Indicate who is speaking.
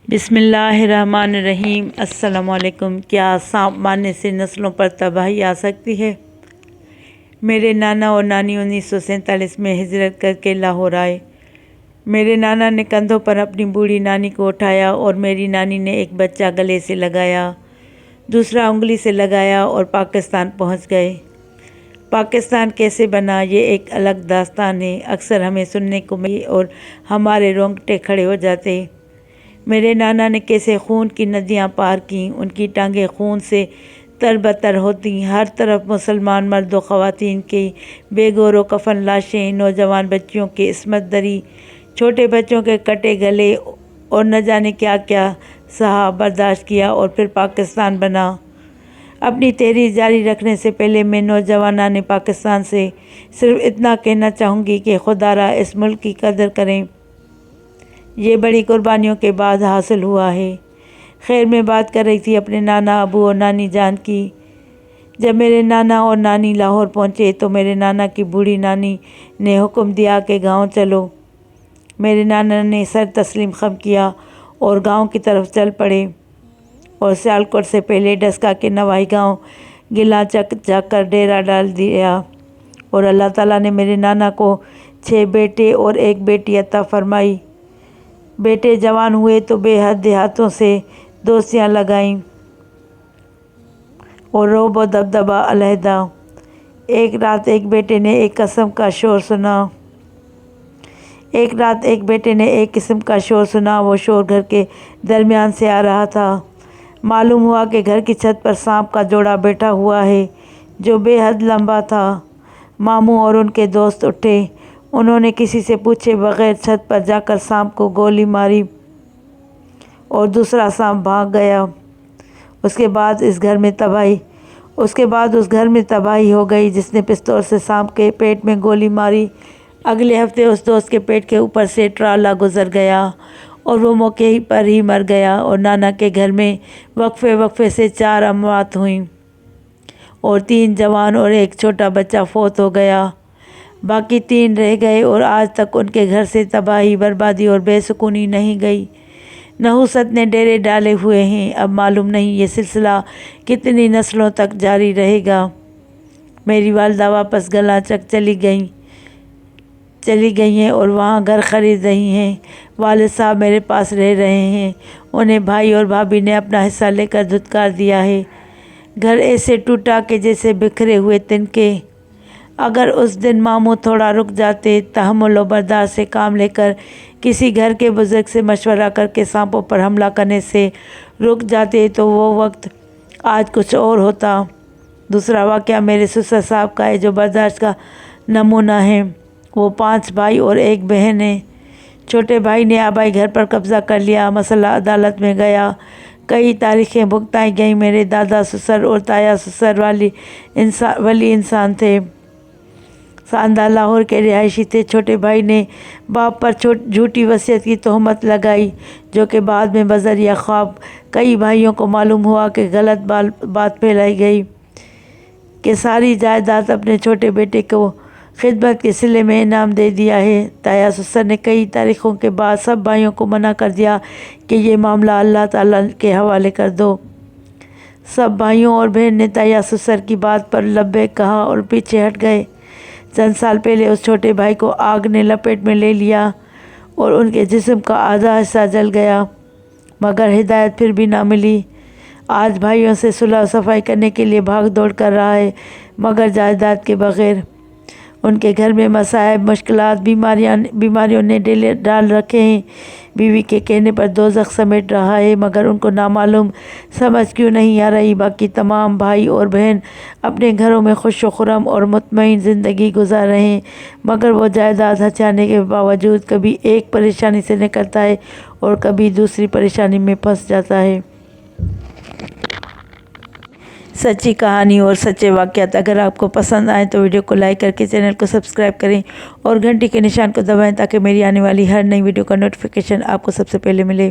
Speaker 1: بسم اللہ الرحمن الرحیم۔ السلام علیکم۔ کیا سانپ مارنے سے نسلوں پر تباہی آ سکتی ہے؟ میرے نانا اور نانی 1947 میں ہجرت کر کے لاہور آئے۔ میرے نانا نے کندھوں پر اپنی بوڑھی نانی کو اٹھایا اور میری نانی نے ایک بچہ گلے سے لگایا، دوسرا انگلی سے لگایا اور پاکستان پہنچ گئے۔ پاکستان کیسے بنا، یہ ایک الگ داستان ہے، اکثر ہمیں سننے کو ملی اور ہمارے رونگٹے کھڑے ہو جاتے۔ میرے نانا نے کیسے خون کی ندیاں پار کیں، ان کی ٹانگیں خون سے تربتر ہوتی، ہر طرف مسلمان مرد و خواتین کی بے گور و کفن لاشیں، نوجوان بچیوں کی عصمت دری، چھوٹے بچوں کے کٹے گلے اور نہ جانے کیا کیا سہا برداشت کیا اور پھر پاکستان بنا۔ اپنی تحریر جاری رکھنے سے پہلے میں نوجوانان پاکستان سے صرف اتنا کہنا چاہوں گی کہ خدا را اس ملک کی قدر کریں، یہ بڑی قربانیوں کے بعد حاصل ہوا ہے۔ خیر، میں بات کر رہی تھی اپنے نانا ابو اور نانی جان کی۔ جب میرے نانا اور نانی لاہور پہنچے تو میرے نانا کی بوڑھی نانی نے حکم دیا کہ گاؤں چلو۔ میرے نانا نے سر تسلیم خم کیا اور گاؤں کی طرف چل پڑے اور سیالکوٹ سے پہلے ڈسکا کے نواحی گاؤں گلا چک جا کر ڈیرا ڈال دیا، اور اللہ تعالیٰ نے میرے نانا کو 6 بیٹے اور 1 بیٹی عطا فرمائی۔ بیٹے جوان ہوئے تو بے حد دیہاتوں سے دوستیاں لگائیں اور رعب و دبدبہ علیحدہ۔ ایک رات ایک بیٹے نے ایک قسم کا شور سنا۔ وہ شور گھر کے درمیان سے آ رہا تھا۔ معلوم ہوا کہ گھر کی چھت پر سانپ کا جوڑا بیٹھا ہوا ہے جو بے حد لمبا تھا۔ ماموں اور ان کے دوست اٹھے، انہوں نے کسی سے پوچھے بغیر چھت پر جا کر سانپ کو گولی ماری اور دوسرا سانپ بھاگ گیا۔ اس کے بعد اس گھر میں تباہی ہو گئی۔ جس نے پستول سے سانپ کے پیٹ میں گولی ماری، اگلے ہفتے اس دوست کے پیٹ کے اوپر سے ٹرالا گزر گیا اور وہ موقع پر ہی مر گیا، اور نانا کے گھر میں وقفے سے 4 اموات ہوئیں اور 3 جوان اور 1 چھوٹا بچہ فوت ہو گیا۔ باقی 3 رہ گئے اور آج تک ان کے گھر سے تباہی، بربادی اور بے سکونی نہیں گئی۔ نحوست نے ڈیرے ڈالے ہوئے ہیں، اب معلوم نہیں یہ سلسلہ کتنی نسلوں تک جاری رہے گا۔ میری والدہ واپس گلا چک چلی گئی ہیں اور وہاں گھر خرید رہی ہیں۔ والد صاحب میرے پاس رہ رہے ہیں، انہیں بھائی اور بھابھی نے اپنا حصہ لے کر دھتکار دیا ہے۔ گھر ایسے ٹوٹا کہ جیسے بکھرے ہوئے تنکے۔ اگر اس دن ماموں تھوڑا رک جاتے، تحمل و برداشت سے کام لے کر، کسی گھر کے بزرگ سے مشورہ کر کے سانپوں پر حملہ کرنے سے رک جاتے تو وہ وقت آج کچھ اور ہوتا۔ دوسرا واقعہ میرے سسر صاحب کا ہے جو برداشت کا نمونہ ہے۔ وہ 5 بھائی اور 1 بہن ہیں۔ چھوٹے بھائی نے آبائی گھر پر قبضہ کر لیا، مسئلہ عدالت میں گیا، کئی تاریخیں بھگتائی گئیں۔ میرے دادا سسر اور تایا سسر ولی انسان تھے، ساندہ لاہور کے رہائشی تھے۔ چھوٹے بھائی نے باپ پر جھوٹی وصیت کی تہمت لگائی، جو کہ بعد میں بذریعہ خواب کئی بھائیوں کو معلوم ہوا کہ غلط بات پھیلائی گئی کہ ساری جائیداد اپنے چھوٹے بیٹے کو خدمت کے صلے میں انعام دے دیا ہے۔ تایا سسر نے کئی تاریخوں کے بعد سب بھائیوں کو منع کر دیا کہ یہ معاملہ اللہ تعالیٰ کے حوالے کر دو۔ سب بھائیوں اور بہن نے تایا سسر کی بات پر لبیک کہا اور پیچھے ہٹ گئے۔ چند سال پہلے اس چھوٹے بھائی کو آگ نے لپیٹ میں لے لیا اور ان کے جسم کا آدھا حصہ جل گیا، مگر ہدایت پھر بھی نہ ملی۔ آج بھائیوں سے صلح و صفائی کرنے کے لیے بھاگ دوڑ کر رہا ہے، مگر جائیداد کے بغیر۔ ان کے گھر میں مصائب، مشکلات، بیماریوں نے ڈیلے ڈال رکھے ہیں۔ بیوی کے کہنے پر دوزخ سمیٹ رہا ہے، مگر ان کو نامعلوم سمجھ کیوں نہیں آ رہی۔ باقی تمام بھائی اور بہن اپنے گھروں میں خوش و خرم اور مطمئن زندگی گزار رہے ہیں، مگر وہ جائیداد ہتھیانے کے باوجود کبھی ایک پریشانی سے نکلتا ہے اور کبھی دوسری پریشانی میں پھنس جاتا ہے۔ سچی کہانی اور سچے واقعات اگر آپ کو پسند آئیں تو ویڈیو کو لائک کر کے چینل کو سبسکرائب کریں اور گھنٹی کے نشان کو دبائیں تاکہ میری آنے والی ہر نئی ویڈیو کا نوٹیفیکیشن آپ کو سب سے پہلے ملے۔